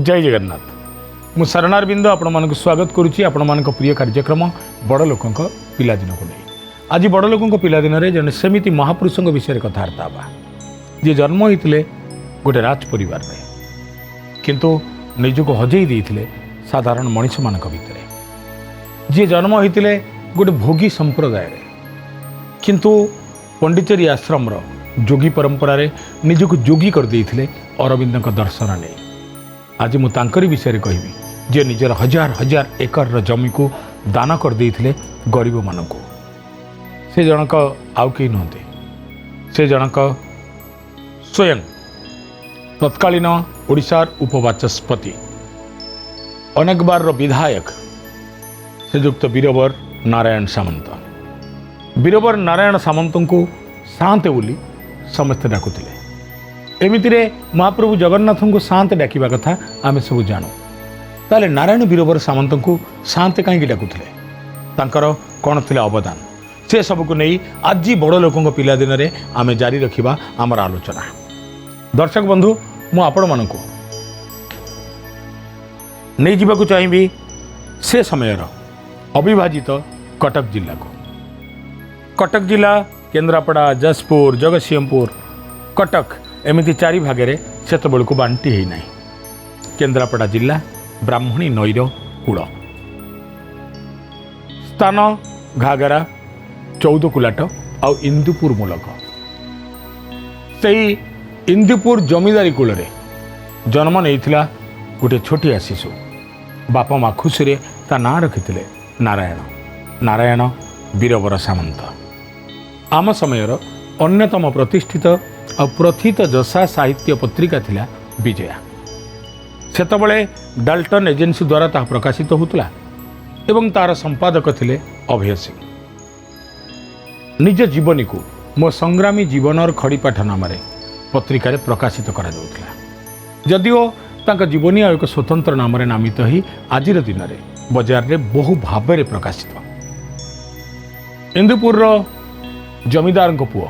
जय जगन्नाथ मु शरणारविंद आपण मानक स्वागत करुच्ची आपण मानक प्रिय कार्यक्रम बड़ लोक पिलादिन को नहीं। आज बड़ लोक पिलादिन जन सेमिति महापुरुष विषय कथबार्ता हाँ जी जन्म होते गोटे राज परिवार में किंतु निजक हजई देते साधारण मनीष मान भितर जी जन्म होते गोटे भोगी संप्रदाय किंतु पंडिचेरी आश्रम जोगी परंपरा निजक जोगी कर देते अरविंद दर्शन नहीं। आज मु तांकरी विषय कहबी जे निजर हजार हजार एकर जमी को दान कर देते गरीब मानक से जनक आउ कहीं नहते से जनक स्वयं तत्कालीन ओडिशार उपवाचस्पति अनेक बार विधायक श्रीजुक्त वीरवर नारायण सामंत वीरवर नारायण सामंत को शांत बोली समस्ते डाकुले। एमिति महाप्रभु जगन्नाथ को शांत डाकिबा कथा आम सब जानू। ताले नारायण वीरवर सामंत को शांत कहीं डाकुले तांकर कौन थिला अवदान से सबको नहीं आज बड़ लोकों पिलादिन रे आमे जारी रखिबा आमर आलोचना। दर्शक बंधु मु आपण मानकु नहीं जीवाकु चाहिबी से समयर अविभाजित कटक जिला को। कटक जिला केन्द्रापड़ा जाजपुर जगतसिंहपुर कटक एमिति चारि भागे से को बांटी ही ना। केन्द्रापड़ा जिला ब्राह्मणी नईर कूल स्थान घागरा 14 कुलाट आउ इंदुपुर मूलक से इंदुपुर जमीदारी कूल जन्म नहीं गोटे छोटिया शिशु बापा माँ खुशी ता ना रखिते नारायण नारायण वीरवर सामंत। आम समयर अन्यतम प्रतिष्ठित और प्रथित जसा साहित्य पत्रिका थिला विजया। सेतबले डाल्टन एजेंसी द्वारा ता प्रकाशित होतला एवं तार संपादक थिले अभय सिंह। निज जीवनी को मो संग्रामी जीवनर खड़ीपाठ नाम पत्रिका प्रकाशित करा जाउतला। जदिओ तांका जीवनी एक स्वतंत्र नाम नामित ही आज दिन में बजार रे बहु भाव में प्रकाशित। इंदुपुर जमीदार पुओ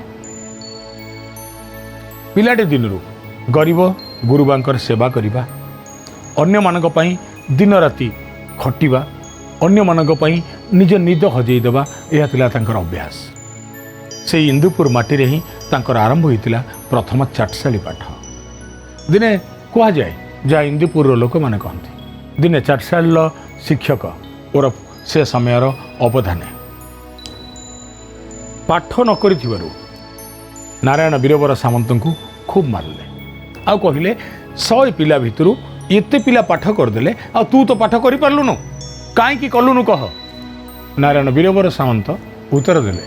पिलाटे दिन गरीब गुरुबांकर सेवा करिबा अन्य मानक पई दिन राति खटिबा अन्य मानक पई निज निद हजई देबा यह तिला तांकर अभ्यास। से इंदुपुर माटी रे ही तांकर आरंभ होइतिला प्रथम चाटशाली पाठ। दिने कह जाए जहाँ इंदुपुर लोक मैंने कहते दिने चाटशाली शिक्षक और से समयर अवधान पाठ न करिथिबारु नारायण वीरवर सामंत को खूब मारले आ कहले 100 पिला भितरु एते पिला पाठ करदेले आ तू तो पाठ करि पारलुनु काई कलुनु कह। नारायण वीरवर सामंत उत्तर देले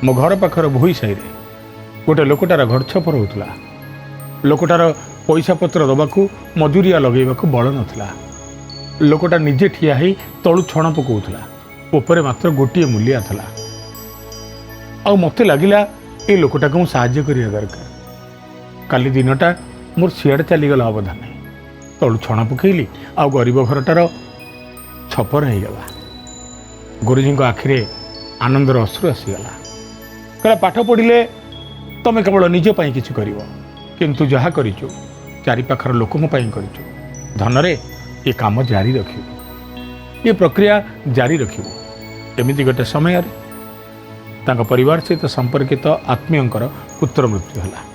मो घर पाखर भोई साई रे गोटे लोकटार घर छपर होतला। लोकटार पैसा पत्र दबाकू मजूरिया लगेबाकू बल नथिला। लोकटा निजे ठिया ही तळु छण पकाउथला ऊपर मात्र गोटे मूलिया थला। आ मते लागिला ए लोकटा को साहाय्य करिया दरकार। काली दिनटा मोर सियाड़े चलीगला अवधान तलु छण पकईली आ गरीब घरटार छपर हो गला। गुरुजी आखिरे आनंदर अश्रु आसीगला। कहला पाठ पढ़िले तमें केवल निजपाई किसी कर किंतु जहाँ करिचु चारि पाखर लोकों करिचु धनरे ये काम जारी रखिबु ये प्रक्रिया जारी रखिबु। एमिति गोटे समय तांका परिवार सहित संपर्कित आत्मीयंकर पुत्र मृत्यु है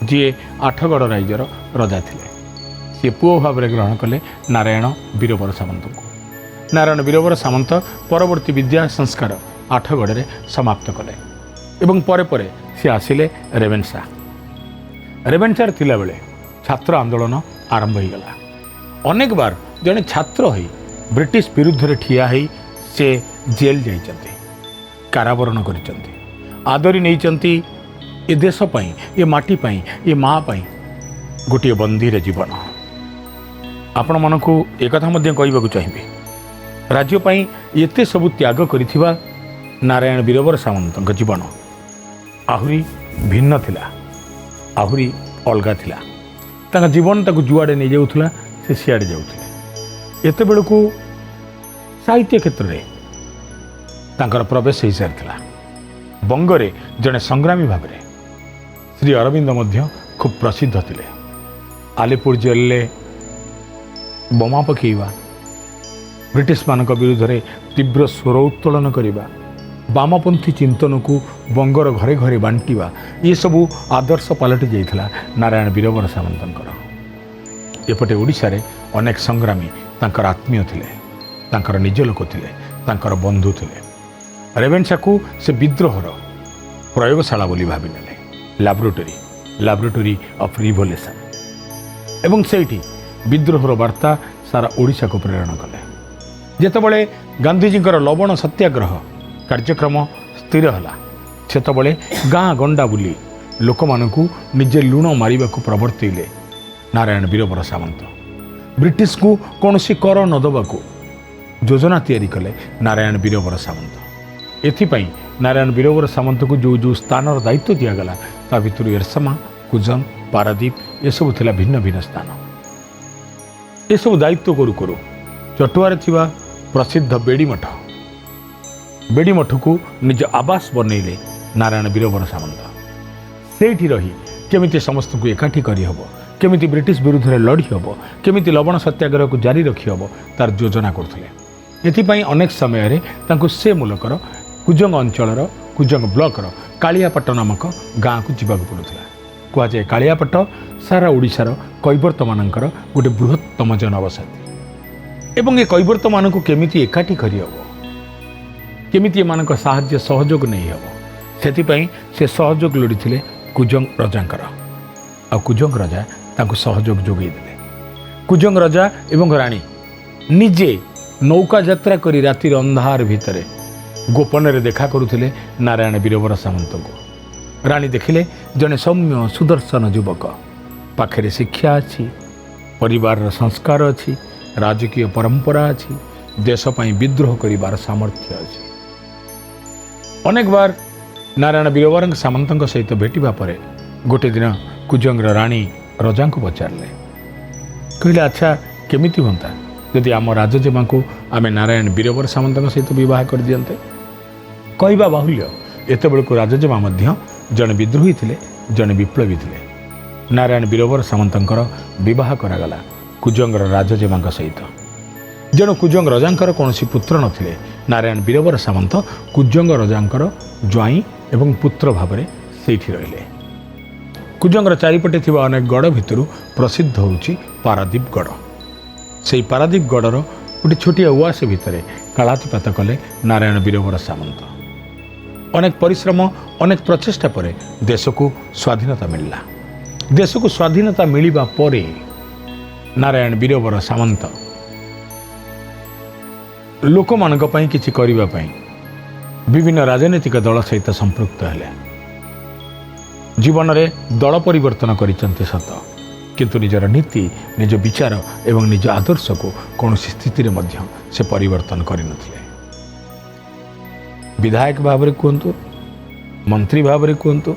जी आठगढ़ राज्यर रजा थिले। सी पुओ भाव में ग्रहण कले नारायण वीरवर सामंत को। नारायण वीरवर सामंत परवर्ती विद्या संस्कार आठगढ़ में समाप्त कले एवं परे परे सी आसिले रेवेन्सा। रेवेन्सार थिला बेले छात्र आंदोलन आरंभ हो गला। अनेक बार जड़े छात्र हो ब्रिटिश विरुद्ध ठिया ही से जेल जाइछन्ति कारावरण करिछन्ति आदरी नैछन्ति ए देश पई ए माटी पई ए माँ पई गोटे बंदी रे जीवन। आपण मानकु एक कथा मध्य कहबाकू चाहिबे राज्य पई एते सब त्याग करिथिबा नारायण वीरवर सामंत जीवन आहुरी भिन्न थिला आहुरी अलगा थिला। तांका जीवन ताकू जुआड़े नहीं जाउथला से सियाड़े जाउथले। एते बेलकू साहित्य क्षेत्र में तांकर प्रवेश हो सारी बंगरे जड़े संग्रामी भाव में श्री अरविंद मध्य खूब प्रसिद्ध थिले। आलिपुर जेल ବୋମା ପକାଇବା, ବ୍ରିଟିଶମାନଙ୍କ ବିରୁଦ୍ଧରେ ତୀବ୍ର ସ୍ୱର ଉତ୍ତୋଳନ କରିବା, ବାମପନ୍ଥୀ ଚିନ୍ତନକୁ ବଙ୍ଗର ଘରେ ଘରେ ବାଣ୍ଟିବା, ଏସବୁ ଆଦର୍ଶ ପାଲଟି ଯାଇଥିଲା ନାରାୟଣ ବୀରବର ସାମନ୍ତଙ୍କର। ଏପଟେ ଓଡ଼ିଶାରେ ଅନେକ ସଂଗ୍ରାମୀ ତାଙ୍କର ଆତ୍ମୀୟ ଥିଲେ, ତାଙ୍କର ନିଜ ଲୋକ ଥିଲେ, ତାଙ୍କର ବନ୍ଧୁ ଥିଲେ। ରେଭେନ୍ସାକୁ ସେ ବିଦ୍ରୋହର ପ୍ରୟୋଗଶାଳା ବୋଲି ଭାବିନେଲେ, ଲାବୋରେଟୋରୀ ଅଫ୍ ରିଭଲ୍ୟୁସନ୍। ଏବଂ ସେଇଠି ବିଦ୍ରୋହର ବାର୍ତ୍ତା ସାରା ଓଡ଼ିଶାକୁ ପ୍ରେରଣ କଲେ। ଯେତେବେଳେ ଗାନ୍ଧିଜୀଙ୍କର ଲବଣ ସତ୍ୟାଗ୍ରହ କାର୍ଯ୍ୟକ୍ରମ ସ୍ଥିର ହେଲା, ସେତେବେଳେ ଗାଁ ଗଣ୍ଡା ବୁଲି ଲୋକମାନଙ୍କୁ ନିଜେ ଲୁଣ ମାରିବାକୁ ପ୍ରବର୍ତ୍ତେଇଲେ ନାରାୟଣ ବୀରବର ସାମନ୍ତ। ବ୍ରିଟିଶକୁ କୌଣସି କର ନ ଦେବାକୁ ଯୋଜନା ତିଆରି କଲେ ନାରାୟଣ ବୀରବର ସାମନ୍ତ। ଏଥିପାଇଁ ନାରାୟଣ ବୀରବର ସାମନ୍ତଙ୍କୁ ଯେଉଁ ଯେଉଁ ସ୍ଥାନର ଦାୟିତ୍ୱ ଦିଆଗଲା, ତା ଭିତରୁ ଏରସମା, କୁଜଙ୍ଗ, ପାରାଦୀପ ଏସବୁ ଥିଲା ଭିନ୍ନ ଭିନ୍ନ ସ୍ଥାନ। ଏସବୁ ଦାୟିତ୍ୱ କରୁ କରୁ ଚଟୁଆରେ ଥିବା ପ୍ରସିଦ୍ଧ ବେଡ଼ି ମଠକୁ ନିଜ ଆବାସ ବନେଇଲେ ନାରାୟଣ ବୀରବର ସାମନ୍ତ। ସେଇଠି ରହି କେମିତି ସମସ୍ତଙ୍କୁ ଏକାଠି କରିହେବ, କେମିତି ବ୍ରିଟିଶ ବିରୁଦ୍ଧରେ ଲଢ଼ି ହେବ, କେମିତି ଲବଣ ସତ୍ୟାଗ୍ରହକୁ ଜାରି ରଖିହେବ, ତାର ଯୋଜନା କରୁଥିଲେ। ଏଥିପାଇଁ ଅନେକ ସମୟରେ ତାଙ୍କୁ ସେ ମୁଲକର କୁଜଙ୍ଗ ଅଞ୍ଚଳର କୁଜଙ୍ଗ ବ୍ଲକର କାଳିଆପାଟ ନାମକ ଗାଁକୁ ଯିବାକୁ ପଡ଼ୁଥିଲା। କୁହାଯାଏ କାଳିଆପାଟ ସାରା ଓଡ଼ିଶାର କୈବର୍ତ୍ତମାନଙ୍କର ଗୋଟେ ବୃହତ୍ତମ ଜନବସତି। ଏବଂ ଏ କୈବର୍ତ୍ତମାନଙ୍କୁ କେମିତି ଏକାଠି କରିହେବ, କେମିତି ଏମାନଙ୍କ ସାହାଯ୍ୟ ସହଯୋଗ ନେଇହେବ, ସେଥିପାଇଁ ସେ ସହଯୋଗ ଲୋଡ଼ିଥିଲେ କୁଜଙ୍ଗ ରଜାଙ୍କର। ଆଉ କୁଜଙ୍ଗ ରାଜା ତାଙ୍କୁ ସହଯୋଗ ଯୋଗାଇ ଦେଲେ। କୁଜଙ୍ଗ ରାଜା ଏବଂ ରାଣୀ ନିଜେ ନୌକା ଯାତ୍ରା କରି ରାତିର ଅନ୍ଧାର ଭିତରେ ଗୋପନରେ ଦେଖା କରୁଥିଲେ ନାରାୟଣ ବୀରବର ସାମନ୍ତଙ୍କୁ। ରାଣୀ ଦେଖିଲେ ଜଣେ ସୌମ୍ୟ ସୁଦର୍ଶନ ଯୁବକ, ପାଖରେ ଶିକ୍ଷା ଅଛି, ପରିବାରର ସଂସ୍କାର ଅଛି, ରାଜକୀୟ ପରମ୍ପରା ଅଛି, ଦେଶ ପାଇଁ ବିଦ୍ରୋହ କରିବାର ସାମର୍ଥ୍ୟ ଅଛି। ଅନେକ ବାର ନାରାୟଣ ବୀରବର ସାମନ୍ତଙ୍କ ସହିତ ଭେଟିବା ପରେ ଗୋଟିଏ ଦିନ କୁଜଙ୍ଗର ରାଣୀ ରଜାଙ୍କୁ ପଚାରିଲେ, କହିଲେ, ଆଚ୍ଛା କେମିତି ହୁଅନ୍ତା ଯଦି ଆମ ରାଜଜେମାଙ୍କୁ ଆମେ ନାରାୟଣ ବୀରବର ସାମନ୍ତଙ୍କ ସହିତ ବିବାହ କରିଦିଅନ୍ତେ? କହିବା ବାହୁଲ୍ୟ, ଏତେବେଳକୁ ରାଜଜେମା ମଧ୍ୟ ଜଣେ ବିଦ୍ରୋହୀ ଥିଲେ, ଜଣେ ବିପ୍ଳବୀ ଥିଲେ। ନାରାୟଣ ବୀରବର ସାମନ୍ତଙ୍କର ବିବାହ କରାଗଲା କୁଜଙ୍ଗର ରାଜଜେମାଙ୍କ ସହିତ। ଯେଣୁ କୁଜଙ୍ଗ ରଜାଙ୍କର କୌଣସି ପୁତ୍ର ନଥିଲେ, ନାରାୟଣ ବୀରବର ସାମନ୍ତ କୁଜଙ୍ଗ ରଜାଙ୍କର ଜ୍ୱାଇଁ ଏବଂ ପୁତ୍ର ଭାବରେ ସେଇଠି ରହିଲେ। କୁଜଙ୍ଗର ଚାରିପଟେ ଥିବା ଅନେକ ଗଡ଼ ଭିତରୁ ପ୍ରସିଦ୍ଧ ହେଉଛି ପାରାଦୀପ ଗଡ଼। ସେହି ପାରାଦୀପ ଗଡ଼ର ଗୋଟିଏ ଛୋଟିଆ ଉଆସ ଭିତରେ କାଳାତିପାତ କଲେ ନାରାୟଣ ବୀରବର ସାମନ୍ତ। ଅନେକ ପରିଶ୍ରମ, ଅନେକ ପ୍ରଚେଷ୍ଟା ପରେ ଦେଶକୁ ସ୍ୱାଧୀନତା ମିଳିଲା। ଦେଶକୁ ସ୍ୱାଧୀନତା ମିଳିବା ପରେ ନାରାୟଣ ବୀରବର ସାମନ୍ତ ଲୋକମାନଙ୍କ ପାଇଁ କିଛି କରିବା ପାଇଁ ବିଭିନ୍ନ ରାଜନୈତିକ ଦଳ ସହିତ ସମ୍ପୃକ୍ତ ହେଲେ। ଜୀବନରେ ଦଳ ପରିବର୍ତ୍ତନ କରିଛନ୍ତି ସତ, କିନ୍ତୁ ନିଜର ନୀତି, ନିଜ ବିଚାର ଏବଂ ନିଜ ଆଦର୍ଶକୁ କୌଣସି ସ୍ଥିତିରେ ମଧ୍ୟ ସେ ପରିବର୍ତ୍ତନ କରିନଥିଲେ। ବିଧାୟକ ଭାବରେ କୁହନ୍ତୁ, ମନ୍ତ୍ରୀ ଭାବରେ କୁହନ୍ତୁ,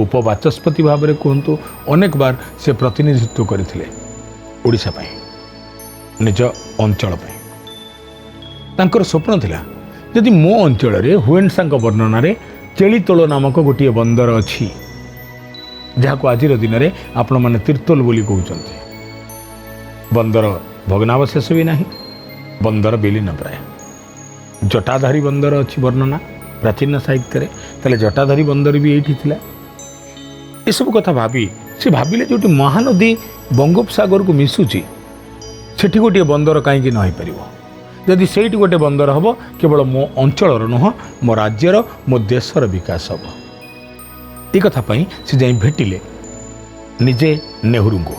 ଉପବାଚସ୍ପତି ଭାବରେ କୁହନ୍ତୁ, ଅନେକ ବାର ସେ ପ୍ରତିନିଧିତ୍ୱ କରିଥିଲେ ଓଡ଼ିଶା ପାଇଁ, ନିଜ ଅଞ୍ଚଳ ପାଇଁ। ତାଙ୍କର ସ୍ୱପ୍ନ ଥିଲା, ଯଦି ମୋ ଅଞ୍ଚଳରେ ହୁଏନ୍ସାଙ୍କ ବର୍ଣ୍ଣନାରେ ଚେଳିତୋଳ ନାମକ ଗୋଟିଏ ବନ୍ଦର ଅଛି, ଯାହାକୁ ଆଜିର ଦିନରେ ଆପଣମାନେ ତିର୍ତ୍ତୋଲ ବୋଲି କହୁଛନ୍ତି, ବନ୍ଦର ଭଗ୍ନାବଶେଷ ବି ନାହିଁ, ବନ୍ଦର ବିଲୀନ ପ୍ରାୟ। ଜଟାଧାରୀ ବନ୍ଦର ଅଛି ବର୍ଣ୍ଣନା ପ୍ରାଚୀନ ସାହିତ୍ୟରେ, ତାହେଲେ ଜଟାଧାରୀ ବନ୍ଦର ବି ଏଇଠି ଥିଲା। ଏସବୁ କଥା ଭାବି ସେ ଭାବିଲେ, ଯେଉଁଠି ମହାନଦୀ ବଙ୍ଗୋପସାଗରକୁ ମିଶୁଛି ସେଠି ଗୋଟିଏ ବନ୍ଦର କାହିଁକି ନ ହୋଇପାରିବ? ଯଦି ସେଇଠି ଗୋଟେ ବନ୍ଦର ହେବ, କେବଳ ମୋ ଅଞ୍ଚଳର ନୁହଁ, ମୋ ରାଜ୍ୟର, ମୋ ଦେଶର ବିକାଶ ହେବ। ଏ କଥା ପାଇଁ ସେ ଯାଇ ଭେଟିଲେ ନିଜେ ନେହେରୁଙ୍କୁ।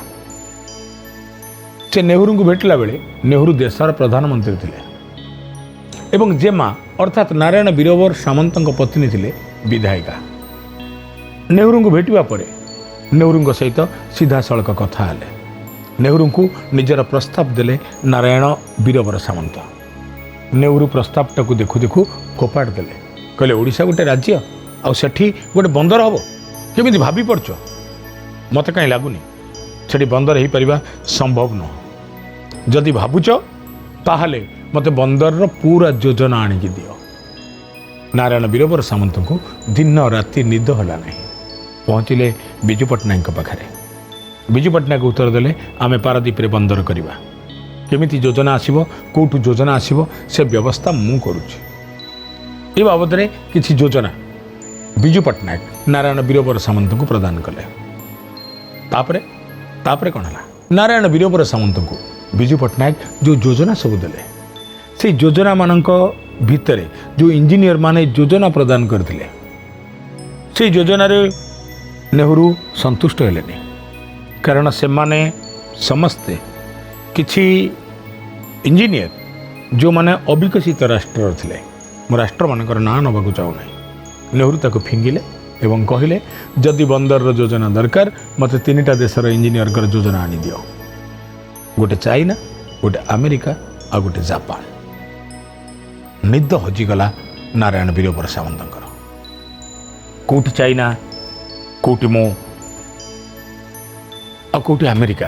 ସେ ନେହେରୁଙ୍କୁ ଭେଟିଲା ବେଳେ ନେହେରୁ ଦେଶର ପ୍ରଧାନମନ୍ତ୍ରୀ ଥିଲେ ଏବଂ ଜେମା ଅର୍ଥାତ୍ ନାରାୟଣ ବୀରବର ସାମନ୍ତଙ୍କ ପତ୍ନୀ ଥିଲେ ବିଧାୟିକା। ନେହେରୁଙ୍କୁ ଭେଟିବା ପରେ ନେହେରୁଙ୍କ ସହିତ ସିଧାସଳଖ କଥା ହେଲେ। ନେହେରୁଙ୍କୁ ନିଜର ପ୍ରସ୍ତାବ ଦେଲେ ନାରାୟଣ ବୀରବର ସାମନ୍ତ। ନେହେରୁ ପ୍ରସ୍ତାବଟାକୁ ଦେଖୁ ଦେଖୁ ଫୋପାଡ଼ି ଦେଲେ। କହିଲେ, ଓଡ଼ିଶା ଗୋଟେ ରାଜ୍ୟ, ଆଉ ସେଠି ଗୋଟେ ବନ୍ଦର ହେବ, କେମିତି ଭାବି ପାରୁଛ? ମୋତେ କାହିଁ ଲାଗୁନି ସେଠି ବନ୍ଦର ହୋଇପାରିବା ସମ୍ଭବ ନୁହଁ। ଯଦି ଭାବୁଛ ତାହେଲେ ମୋତେ ବନ୍ଦରର ପୁରା ଯୋଜନା ଆଣିକି ଦିଅ। ନାରାୟଣ ବୀରବର ସାମନ୍ତଙ୍କୁ ଦିନ ରାତି ନିଦ ହେଲା ନାହିଁ। ପହଞ୍ଚିଲେ ବିଜୁ ପଟ୍ଟନାୟକଙ୍କ ପାଖରେ। ବିଜୁ ପଟ୍ଟନାୟକ ଉତ୍ତର ଦେଲେ, ଆମେ ପାରାଦୀପରେ ବନ୍ଦର କରିବା, केमिति योजना आसिबो कोठु योजना आसिबो से व्यवस्था मु करूछि। ए बाबदरे किछि योजना विजु पट्टनायक नारायण वीरवर सामंत को प्रदान कले। तापरे कौन है नारायण वीरवर सामंत को विजु पट्टनायक जो योजना सब देले से योजना मानक भितर जो इंजीनियर माने योजना प्रदान करथिले से योजना रे नेहरू संतुष्ट हेलेनी, कारण से माने समस्ते किछि इंजीनियर जो माने अविकसित राष्ट्र थिले मो राष्ट्र मानकर ना नबाकू चाहूना। नेहरू ताको फिंगिले एवं कहले जदि बंदर योजना दरकार मते 3टा देशर इंजीनियर योजना आनी दियो, गोटे चाइना, गोटे अमेरिका आ गोटे जापान। निद हजिगला नारायण वीरवर सामंतकर। कोठी चाइना, कोठी मो आ कोठी अमेरिका,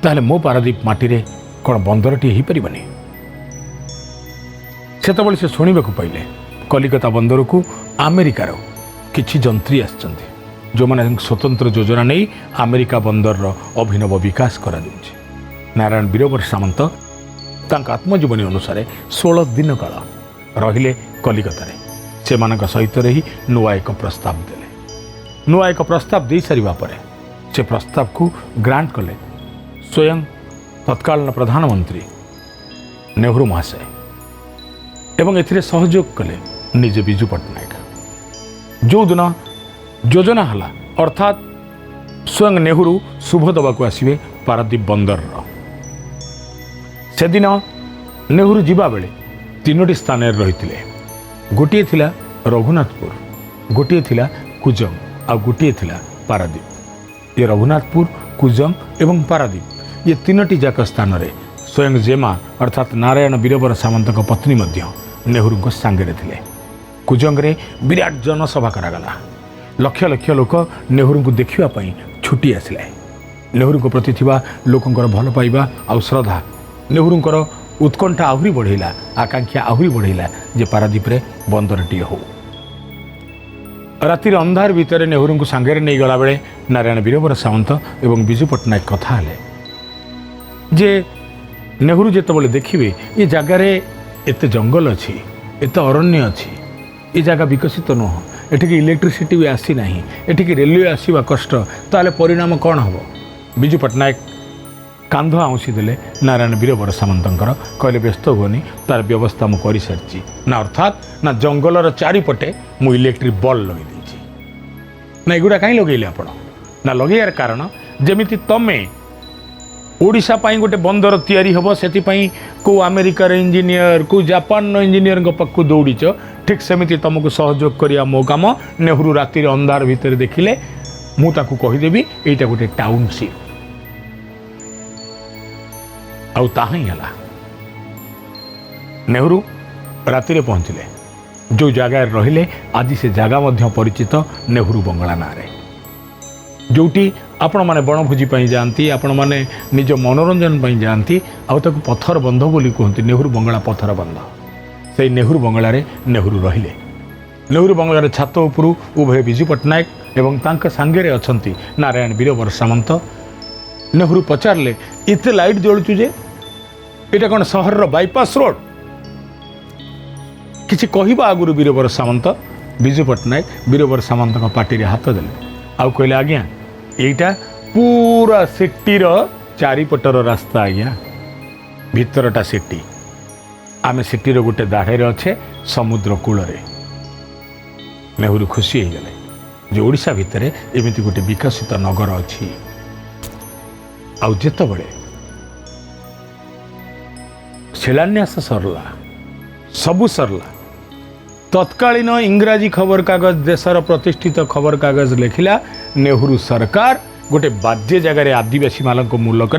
ताले मो पारादीप माटी रे कौन बंदरटी ही परिबनी। सेतबळे से शुणिबाकू पाइले कलिकता बंदर को अमेरिकार किछि जंत्री आछंती जो माने स्वतंत्र योजना नहीं अमेरिका बंदर अभिनव विकास करा दिउछि। नारायण वीरवर सामंत तांका आत्मजीवनी अनुसार 16 दिन काल रहिले कलिकता से मानक सहित रही नुआ एक प्रस्ताव देले। नुआ एक प्रस्ताव दे सारिबा परे से प्रस्ताव को ग्रांट कले स्वयं तत्कालीन प्रधानमंत्री नेहरू महाशय एवं एथिरे सहयोग कले निजे विजु पट्टनायक। जो दिन योजना हला अर्थात स्वयं नेहरू शुभ दबाक आसवे पारादीप बंदर से दिन नेहरू जीवा बेले 3टी स्थान रही। गोटे थिला रघुनाथपुर, गोटे थिला कुजंग आ गोटे थिला पारादीप। ये रघुनाथपुर, कुजंग एवं पारादीप ये 3टी जाक स्थान रे स्वयं जेमा अर्थात नारायण वीरवर सामंत पत्नी मध्य नेहरू को सांगे थिले। कुजंग रे विराट जनसभा करागला। लक्ष लक्ष लोक नेहरू को देखिवा पई छुट्टी आसिले। नेहरू को प्रति थिबा लोकंकर भल पाइबा आ श्रद्धा नेहरूंकर उत्कंठा आहुरी बढ़ेला, आकांक्षा आहुरी बढ़ेला जे पारादीप रे बंदरटी हो। रातिर अंधार भितर नेहरू को सांगे नहीं गला बेले नारायण वीरवर सामंत एवं विजु पट्टनायक कथा हेले जे नेहरू जेतबले देखिबे ये जगार एते जंगल अच्छी, एते अरण्य अच्छी, ये जगह विकसित नुह, एठिक इलेक्ट्रिसिटी भी आसी ना, एठिक रेलवे आसवा कष्ट, ताले परिणाम कौन हम। विजु पट्टनायक कांध आउसी देले नारायण वीरवर सामंतकर कहले व्यस्त होनी तार व्यवस्था मु कर सारी ना, अर्थात ना जंगलर चारिपटे मु इलेक्ट्रिक बल्ब लगे देछि ना। एगुड़ा कहीं लगेले आपण ना, लगेयार कारण जेमिति तमे ओडिशा पाई गोटे बंदर तैयारी हम से को अमेरिकार इंजीनियर को जापान इंजीनियर पाखु दौड़ीच, ठीक सेमिति तुमको सहयोग करिया मो काम। नेहरू राति अंधार भितर देखिले मु ताकू कहीदेवी एटा गोटे टाउनशिप आउ ताही हला। नेहरू राति पहुँचले जो जगह रहिले आज से जगह मध्य परिचित नेहरू बंगला ना रे, जोटी आपण माने बनभोजी पाई जाती, आपण माने निज मनोरंजन पाई जाती, आउ ताकू पत्थर बंध बोली कहते। नेहरू बंगला पत्थर बंध से नेहरू बंगला रे नेहरू रहिले। नेहरू बंगलार छात उपरू उभय विजु पट्टनायक एवं तांका सांगे अछंती नारायण वीरवर सामंत। नेहरू पचारले इते लाइट जलुचु जे एटा कोन शहर रो बाईपास रोड किछि कहिबा आगुरु वीरवर सामंत विजु पट्टनायक वीरवर सामंत पार्टी रे हाथ देले आउ कहले आज्ञा एटा पूरा सिटीर चारिपटर रास्ता आज्ञा, भितरटा सिटी, आमे सिटीर गोटे दाढ़े अच्छे समुद्र कूल। नेहरू खुशी हो गले जो ओडिशा भितर एमती गोटे विकसित नगर अच्छी। आउ जेतबेले शिलान्यास सरला, सबू सरला, तत्कालीन इंग्राजी खबर कागज देशर प्रतिष्ठित खबर कागज लिखिला नेहरू सरकार गोटे बाज्य जगार आदिवासी मान मूलक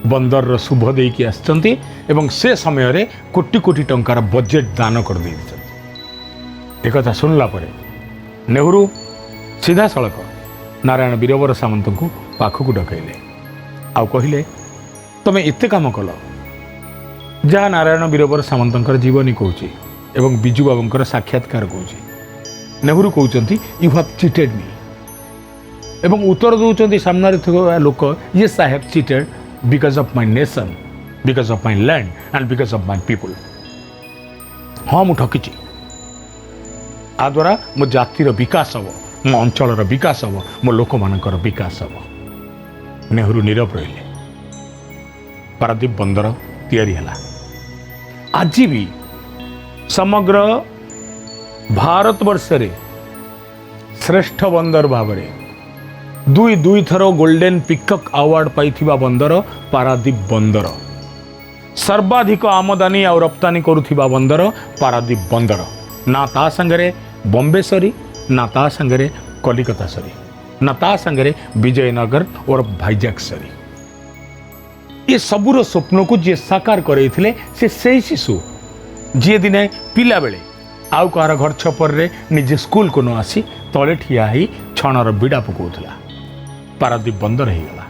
बंदर शुभ देकी आसचंती एवं से समय रे कोटी कोटी टंकार बजेट दान कर दे। एक कथा सुनला परे नेहरू सीधा सड़क नारायण वीरवर सामंत को पाखक डकैले आउ कहले तमे एते काम कल जहाँ नारायण वीरवर सामंतर जीवनी कहूँ एवं विजु बाबूंकर साक्षात्कार कहूँ। नेहरू कहते यू हैव चीटेड मी एवं उत्तर दौरान सामने लोक yes I have cheated because of my nation, because of my land and because of my people. हाँ मु ठकिची, आ द्वारा मो जातिर विकास हम, मो अंचलर विकास हम, मो लोक मानकर विकास हम। नेहरू नीरव रहिले। पारादीप बंदर तैयारी हला। आज भी समग्र भारतवर्ष रे श्रेष्ठ बंदर भाव दुई थर गोल्डन पिकॉक अवार्ड पाइथिबा बंदर पारादीप बंदर। सर्वाधिक आमदानी और रप्तानी करुथिबा बंदर पारादीप बंदर। ना ता संगरे बॉम्बे सरी, ना ता संगरे कलिकता सरी, ना ता संगरे विजयनगर और भाईजाग सरी। ये सबूर स्वप्न को जी साकार करते से शिशु जी दिने पिला बेले आउ कहार घर छपर रे निजे स्कूल को न आसी तले ठिया ही छणर बिड़ा पकाउला। पारादीप बंदर हो गला।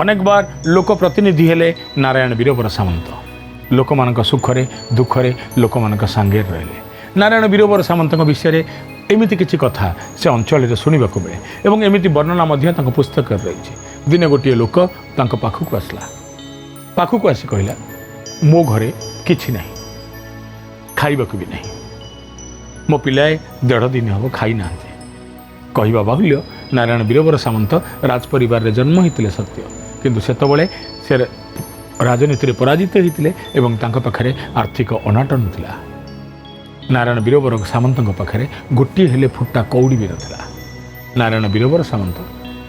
अनेक बार लोक प्रतिनिधि हेले नारायण वीरवर सामंत। लोक मानक सुखरे दुखरे लोक मानक सांगे रहिले। नारायण वीरवर सामंत विषय एमिति किछि कथा से अंचल शुणा मिले और एमिति वर्णना पुस्तक रही। दिने गोटे लोक पाखक आसला, पाखक आसी कहला मो घरे किछि नहीं, खाइबाकू भी नहीं, मो पिलाए 1.5 दिन हम खाई ना। कहवा बाहुल्य नारायण वीरवर सामंत राज परिवार रे जन्म होते सत्य, किंतु सेतबले से राजनीति रे पराजित होते एवं तांका पाखरे आर्थिक अनाटन थिला। नारायण वीरवर सामंत पाखरे गोटे हेले फुटा कौड़ी भी नथिला। नारायण वीरवर सामंत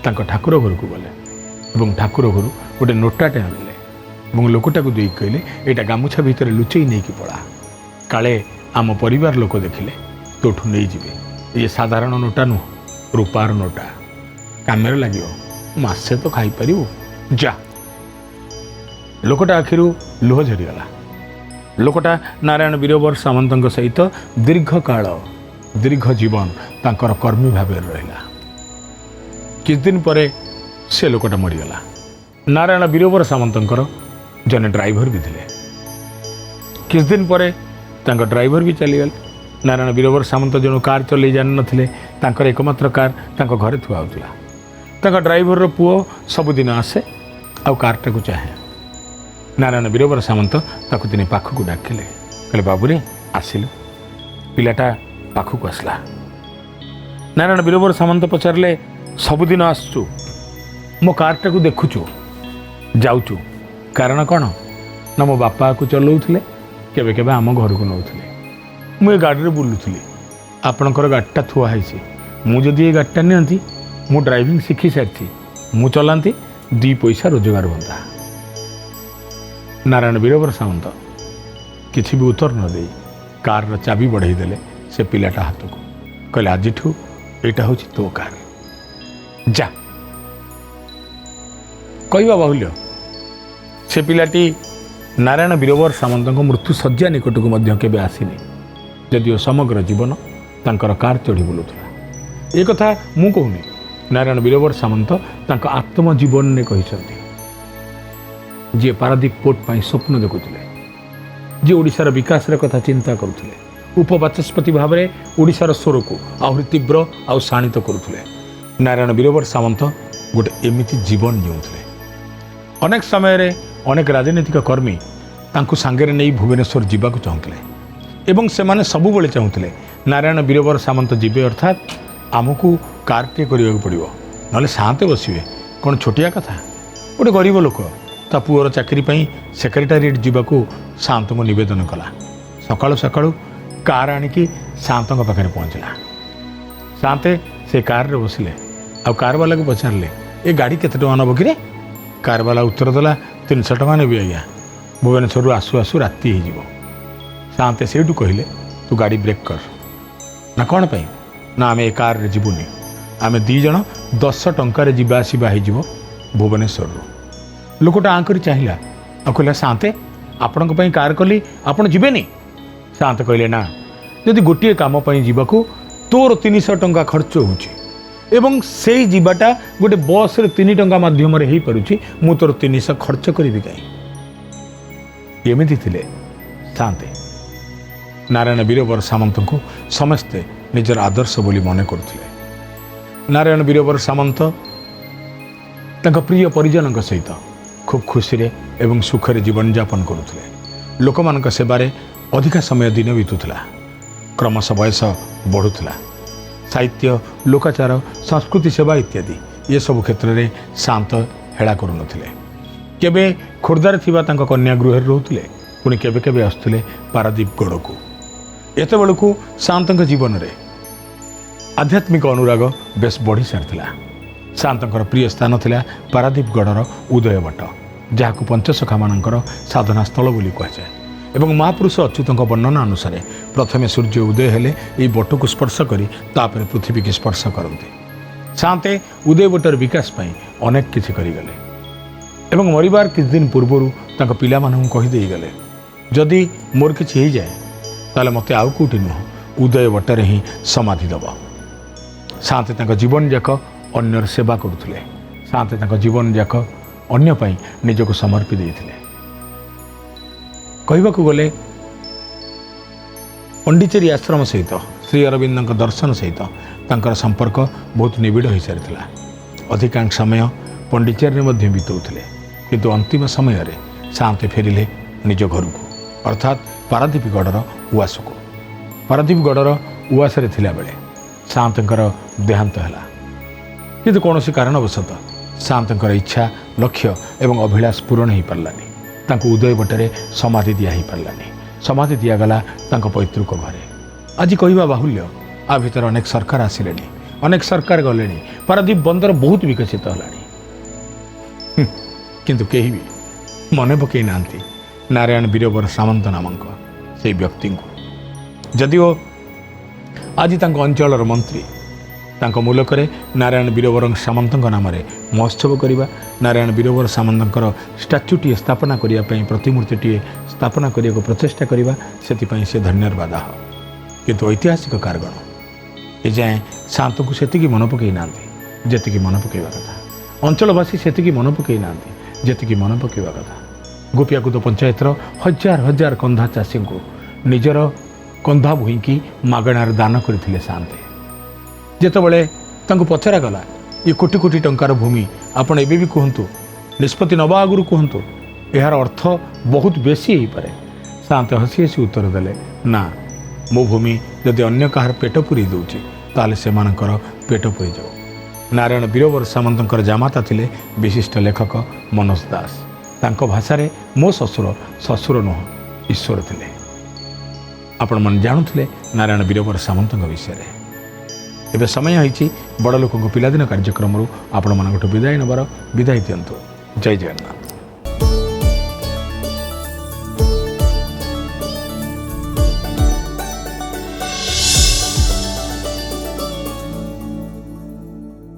तांका ठाकुर घर को गले और ठाकुर घर गोटे नोटाटे आनले और लोकटा को देख कहले एटा गामुछा भितर लुचई नहीं कि पड़ा, काले आम परिवार लोक देखिले तोठू नहीं जिवे। ये साधारण नोटा नुह, रूपार नोटा, कामेर लगे मासे तो खाई पारिबो जा। लोकटा आखिर लुह झरीगला। लोकटा नारायण वीरवर सामंत सहित दीर्घ काल दीर्घ जीवन तांकर कर्मी भाव रहा। किछ दिन पर से लोकटा मरीगला। नारायण वीरवर सामंत जने ड्राइवर भी थे। किछ दिन पर ड्राइवर भी चलीगले। नारायण वीरवर सामंत जो कार चलई जान नथिले, तांकर एकमात्र कार तांको घरे थुआ होतला। तांका ड्राइवर रो पुओ सबुदिन आसे आ कारटा को चाहे। नारायण वीरवर सामंत ताको दिने पाखक डाकिले, कहले बाबूरे आसिलु। पिलाटा पाखक आसला। नारायण वीरवर सामंत पचारले सबुदिन आसचु, मो कारटा को देखुचु जाउचु, कारण कौन ना मो बापा को चलाउथिले, केबे केबे आम घर को नौथिले। मुझे गाड़ी में बुलूली, आपणकर गाड़ीटा थुआ है, मुझे ये गाड़ीटा नियंती मु ड्राइविंग शिखी सारी मु चलाती 2 पैसा रोजगार होता। नारायण वीरवर सामंत किसी भी उत्तर न दे कार चाबी बढ़ाई देले से पिलाटा हाथ को, कहले आज यहाँ हूँ तो कार जा। कहवा बाहुल्य से पिलाटी नारायण वीरवर सामंत मृत्यु शज्या निकट को केबे आसीनी, जदिओ समग्र जीवन तांकर कार चढ़ी बुलूला। ये कथा मु कहूनी, नारायण वीरवर सामंत तांका आत्मजीवन ने कहिसंती। जे पारादीप पोर्ट पाई स्वप्न देखुथिले, जे ओडिशार विकास रे कथा चिंता करुथिले, उपबाचस्पति भाव में ओडिशार स्वर को आहरी तीव्र आउ शाणित करुथिले। नारायण वीरवर सामंत गोटे एमिति जीवन जीउथिले। अनेक समय रे अनेक राजनीतिक कर्मी तांकु सांगरे नहीं भुवनेश्वर जीवाकु चाहुथिले एवं सेमाने सबुबले चाहुथिले नारायण वीरवर सामंत जीवे, अर्थात आमको कारटे करने पड़ो ना शांत बसवे। कौन छोटिया कथा, गोटे गरीब लोक ता पुअर चाकरी सेक्रेटारिएट जावाकू शांत को नवेदन कला। सकाळु सकाळु कार आणिकी शांत पाखे पहुँचला। शांते से कार रे बसिले आ कार वाला को पचारे ये गाड़ी केते टଙ୍କା नब कि? कार वाला उत्तर देला 300 टଙ୍କା नेबी आज्ञा, भुवनेश्वर आसु आसु राति हो। शांते से कहले तू गाड़ी ब्रेक कर ना, कौन पाई ना आम ए कार रे जीवनी, आम 2 जन 10 टंकार जीवा आसवा हो भुवनेश्वर। लोकटा आंकरी चाहिला आ कहला शांते आपण कार कली आपण जीवेनी? शांत कहले ना, जदि गोटे काम जीवाकू तोर 300 टंका खर्च होउची एवं से जीवाटा गोटे बस रे 3 टंका माध्यम रे ही परुची, मु तोर 300 खर्च करी कहीं। एमिति थिले शांते। नारायण वीरवर सामंत को समस्ते निजर आदर्श बोली मन करुथिले। नारायण वीरवर सामंत तांका प्रिय परिजन सहित खूब खुशी एवं सुखरे जीवन यापन करुले। लोक मान सेवारे अधिका समय दिन बीतुला। क्रमश बयस बढ़ुला। साहित्य, लोकाचार, संस्कृति सेवा इत्यादि ये सब क्षेत्र में शांत हेला करुनथिले। केबे खोर्धारे थिबा तांको कन्या गृह रोते, पुणी केबे केबे आसुले पारादीप गढ़ को। एत बेलू शांत जीवन में आध्यात्मिक अनुराग बेस बढ़ी सारी। शांतर प्रिय स्थान थिला पारादीप गढ़र उदय बट, जहाँ पंचसखा मानकर साधना स्थल बोली कहुए। एवं महापुरुष अच्युत वर्णना अनुसार प्रथमे सूर्य उदय हेले यही बट को स्पर्श करी तापर पृथ्वी की स्पर्श करते। शांते उदय बटर विकास पाई अनेक किछि करिगले एवं मरिबार किछ दिन पूर्वरु तांको पिला मानन कहि गले, जदि मोर किछि हो जाए ताले मते आउ कोठी नुह उदय बटर ही समाधि दब। शांते तांको जीवन जाक अन्यर सेवा करुले। शांते तांको जीवन जाक अन्य पाई निजको समर्पी देइथिले। कहवाक गले पंडिचेरी आश्रम सहित श्री अरविंद दर्शन सहित तांकर संपर्क बहुत निबिड़ हो सारी। अधिकांश समय पंडिचेरी में बीतौले, किंतु अंतिम समय शांति फेरिले निज घर को, अर्थात पारादीप गढ़र उआस को। पारादीप गढ़र उआस थिला बेले शांतर देहांत है, किंतु कौन कारणवशत शांतर इच्छा, लक्ष्य एवं अभिलाष पूरण हो पारानी। तांको उदय बटरे समाधि दिया ही पारानी। समाधि दिगला पैतृक घरे। आज कहवा बाहुल्य, आ भीतर अनेक सरकार आसिले, अनेक सरकार गले। पारादीप बंदर बहुत विकसित है, किंतु केही भी मन पकई ना नारायण बीरबर सामंत नामक से व्यक्ति को। जदिओ आज तांको अंचलर मंत्री तांको मूलकरे नारायण बीरबर सामंत नाम महोत्सव करवा, नारायण बीरबर सामंतर स्टाच्यूटी स्थापना करने प्रतिमूर्ति स्थापना करने को प्रचेषा करवा, से धन्यवाद। किंतु ऐतिहासिक कारण ए जाए शांत को सेतिकी मन पकई ना जेतिकी मन पकईवा कथा। अंचलवासी सेतिकी मन पकई ना जेतिकी मन पकईवा कथा। गोपियाकुद पंचायतर हजार हजार कंधा चाषी को निजर कंधा भूईकी मागणार दान करथिले शांते। जेतबेले तांको पचरा गला ये कोटी कोटी टंकार भूमि आपण एबे भी कहतु, निष्पत्ति नवा आगुरु कहतु, यार अर्थ बहुत बेसी हो पारे। शांत हसी हसी उत्तर देले, ना मो भूमि जदि अन्य कहार पेट पूरी दूची ताले से मानकर पेट पूरी जाऊ। नारायण बीरबर सामंतर जामाता थिले विशिष्ट लेखक मनोज दास। तांको भाषारे मो ससुर ससुर नुह ईश्वर थिले। आपण मन जानुथिले नारायण बीरबर सामंत विषय। एबे समय होईछि बड़ लोक पिलादिन कार्यक्रम आपण मानकठु विदाय नबार। विदाय दियंतु। जय जगन्नाथ।